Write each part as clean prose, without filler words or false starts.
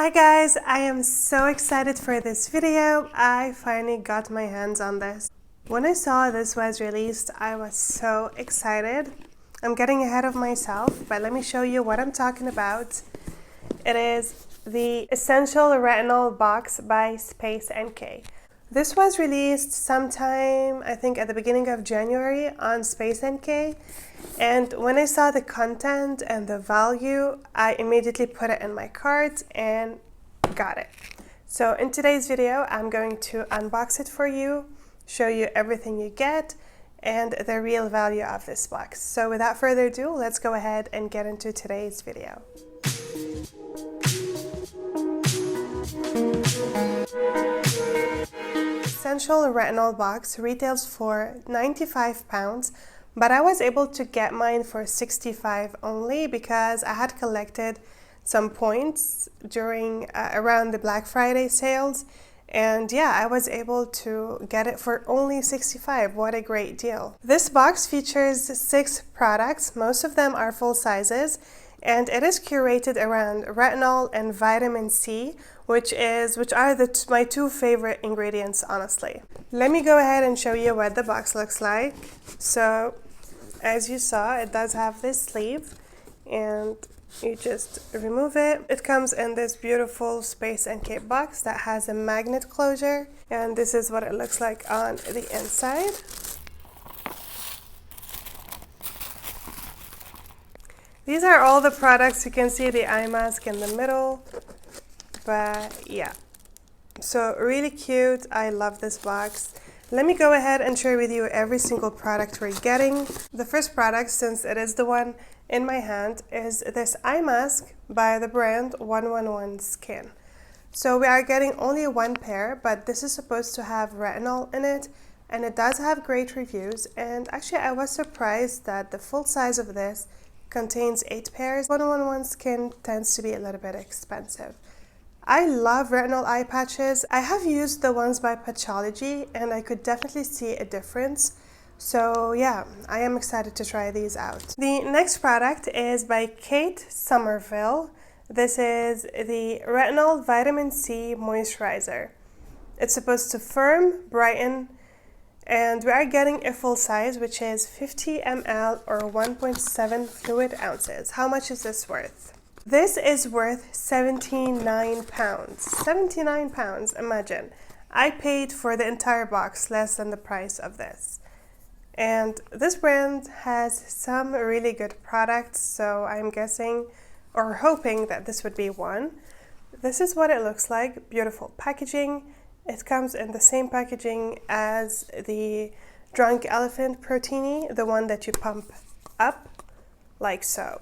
Hi guys, I am so excited for this video. I finally got my hands on this. When I saw this was released, I was so excited. I'm getting ahead of myself, but let me show you what I'm talking about. It is the Essential Retinol Box by Spacenk. This was released sometime, I think at the beginning of January on Spacenk. And when I saw the content and the value, I immediately put it in my cart and got it. So in today's video, I'm going to unbox it for you, show you everything you get, and the real value of this box. So without further ado, let's go ahead and get into today's video. Essential Retinol Box retails for £95, but I was able to get mine for $65 only because I had collected some points during around the Black Friday sales, and yeah, I was able to get it for only $65. What a great deal. This box features 6 products. Most of them are full sizes, and it is curated around retinol and vitamin C, which are my two favorite ingredients, honestly. Let me go ahead and show you what the box looks like. So as you saw, it does have this sleeve, and you just remove it. It comes in this beautiful Spacenk box that has a magnet closure, and this is what it looks like on the inside. These are all the products. You can see the eye mask in the middle, but yeah, so really cute. I love this box. Let me go ahead and share with you every single product we're getting. The first product, since it is the one in my hand, is this eye mask by the brand 111 Skin. So we are getting only one pair, but this is supposed to have retinol in it, and it does have great reviews. And actually I was surprised that the full size of this contains 8 pairs. 111 Skin tends to be a little bit expensive. I love retinol eye patches. I have used the ones by Patchology, and I could definitely see a difference. So yeah, I am excited to try these out. The next product is by Somerville. This is the Retinal Vitamin C Moisturizer. It's supposed to firm, brighten, and we are getting a full size, which is 50 ml or 1.7 fluid ounces. How much is this worth? This is worth £79. 79 pounds, imagine. I paid for the entire box less than the price of this. And this brand has some really good products, so I'm guessing or hoping that this would be one. This is what it looks like. Beautiful packaging. It comes in the same packaging as the Drunk Elephant Protini, the one that you pump up, like so.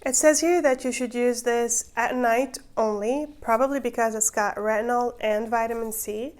It says here that you should use this at night only, probably because it's got retinol and vitamin C.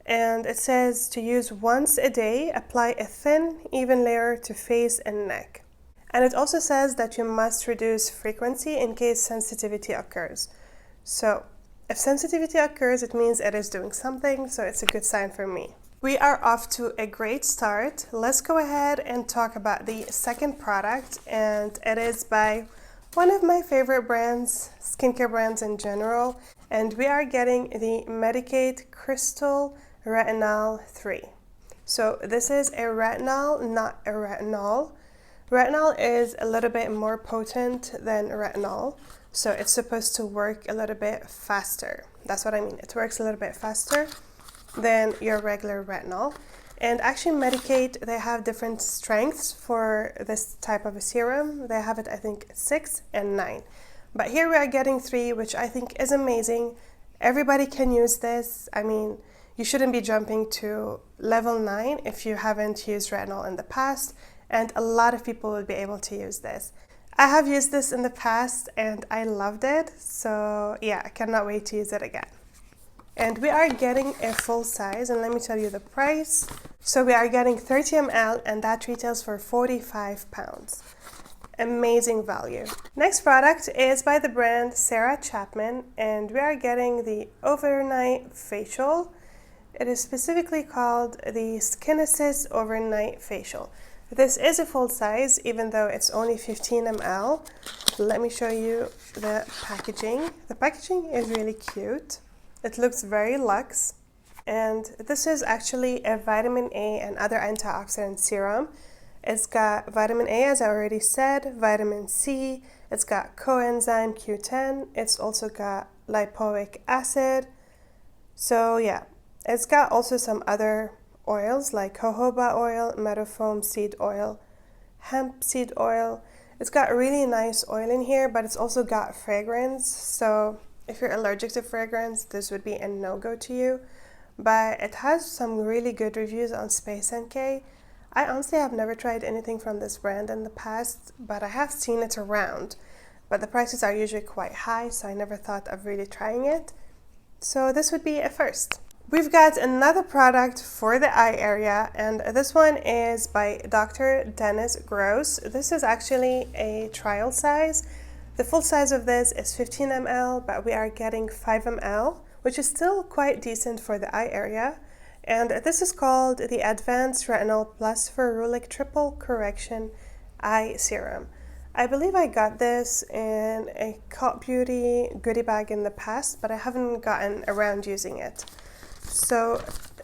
And it says to use once a day, apply a thin, even layer to face and neck. And it also says that you must reduce frequency in case sensitivity occurs. So if sensitivity occurs, it means it is doing something, so it's a good sign for me. We are off to a great start. Let's go ahead and talk about the second product, and it is by one of my favorite brands, skincare brands in general, and we are getting the Medicate Crystal Retinal 3. So this is a retinol, not a retinol. Retinol is a little bit more potent than retinol, so it's supposed to work a little bit faster. That's what I mean. It works a little bit faster than your regular retinol. And actually Medicate, they have different strengths for this type of a serum. They have it, I think, 6 and 9. But here we are getting 3, which I think is amazing. Everybody can use this. I mean, you shouldn't be jumping to level 9 if you haven't used retinol in the past, and a lot of people will be able to use this. I have used this in the past and I loved it, so yeah, I cannot wait to use it again. And we are getting a full size, and let me tell you the price. So we are getting 30 ml, and that retails for £45. Amazing value. Next product is by the brand Chapman, and we are getting the Overnight Facial. It is specifically called the Skinesis Overnight Facial. This is a full size, even though it's only 15 ml. Let me show you the packaging. The packaging is really cute. It looks very luxe. And this is actually a vitamin A and other antioxidant serum. It's got vitamin A, as I already said, vitamin C, it's got coenzyme Q10, it's also got lipoic acid. So yeah, it's got also some other oils like jojoba oil, meadowfoam seed oil, hemp seed oil. It's got really nice oil in here, but it's also got fragrance. So if you're allergic to fragrance, this would be a no-go to you. But it has some really good reviews on Spacenk. I honestly have never tried anything from this brand in the past, but I have seen it around. But the prices are usually quite high, so I never thought of really trying it. So this would be a first. We've got another product for the eye area, and this one is by Dr. Dennis Gross. This is actually a trial size. The full size of this is 15 ml, but we are getting 5 ml, which is still quite decent for the eye area. And this is called the Advanced Retinol Plus Ferulic Triple Correction Eye Serum. I believe I got this in a Cultbeauty goodie bag in the past, but I haven't gotten around using it. So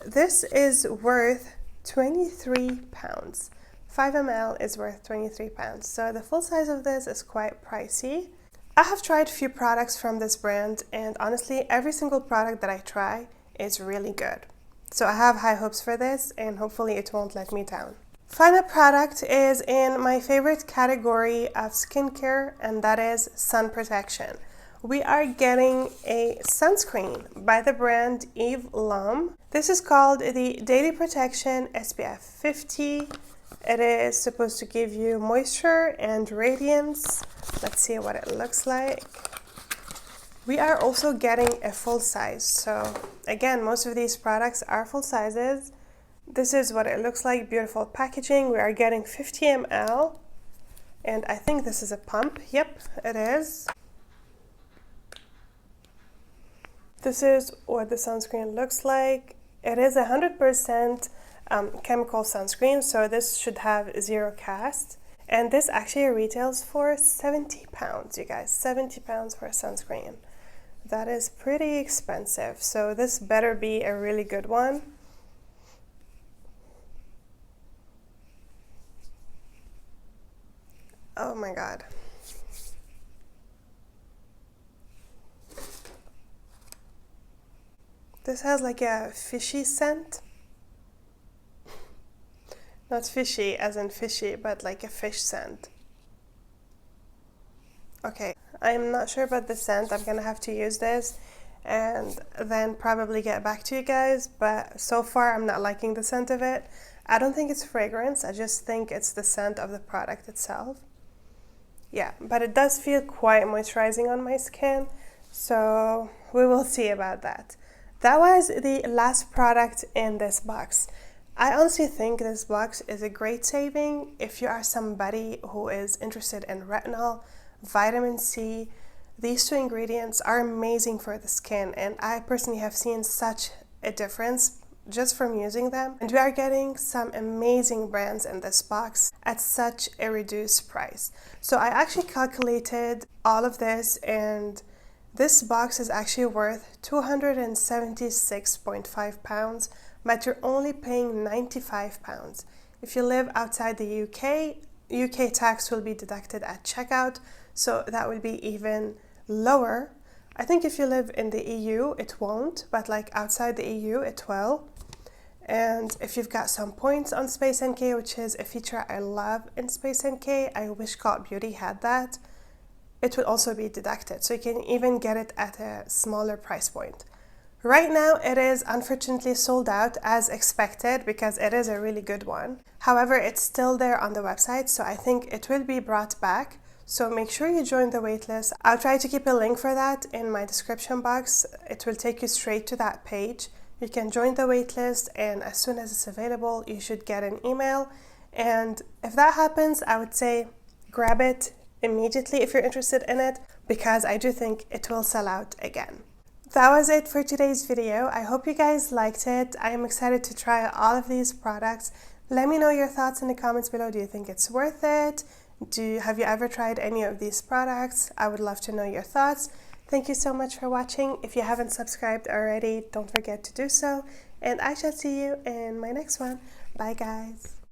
this is worth £23. 5 ml is worth £23. So the full size of this is quite pricey. I have tried a few products from this brand, and honestly, every single product that I try is really good. So I have high hopes for this, and hopefully it won't let me down. Final product is in my favorite category of skincare, and that is sun protection. We are getting a sunscreen by the brand Eve Lom. This is called the Daily Protection SPF 50. It is supposed to give you moisture and radiance. Let's see what it looks like. We are also getting a full size. So again, most of these products are full sizes. This is what it looks like, beautiful packaging. We are getting 50 ml. And I think this is a pump. Yep, it is. This is what the sunscreen looks like. It is 100% chemical sunscreen, so this should have zero cast. And this actually retails for £70, you guys. £70 for a sunscreen. That is pretty expensive, so this better be a really good one. Oh my god. This has like a fishy scent. Not fishy as in fishy, but like a fish scent. Okay, I'm not sure about the scent. I'm gonna have to use this and then probably get back to you guys, but so far I'm not liking the scent of it. I don't think it's fragrance, I just think it's the scent of the product itself. Yeah, but it does feel quite moisturizing on my skin, so we will see about that. That was the last product in this box. I honestly think this box is a great saving if you are somebody who is interested in retinol, vitamin C. These two ingredients are amazing for the skin, and I personally have seen such a difference just from using them. And we are getting some amazing brands in this box at such a reduced price. So I actually calculated all of this, and this box is actually worth £276.5, but you're only paying £95. If you live outside the UK tax will be deducted at checkout, so that would be even lower. I think if you live in the EU, it won't, but like outside the EU, it will. And if you've got some points on Spacenk, which is a feature I love in Spacenk, I wish Cultbeauty had that, it would also be deducted. So you can even get it at a smaller price point. Right now, it is unfortunately sold out as expected because it is a really good one. However, it's still there on the website, so I think it will be brought back. So make sure you join the waitlist. I'll try to keep a link for that in my description box. It will take you straight to that page. You can join the waitlist, and as soon as it's available, you should get an email. And if that happens, I would say grab it immediately if you're interested in it, because I do think it will sell out again. That was it for today's video. I hope you guys liked it. I am excited to try all of these products. Let me know your thoughts in the comments below. Do you think it's worth it? Have you ever tried any of these products? I would love to know your thoughts. Thank you so much for watching. If you haven't subscribed already, don't forget to do so. And I shall see you in my next one. Bye guys.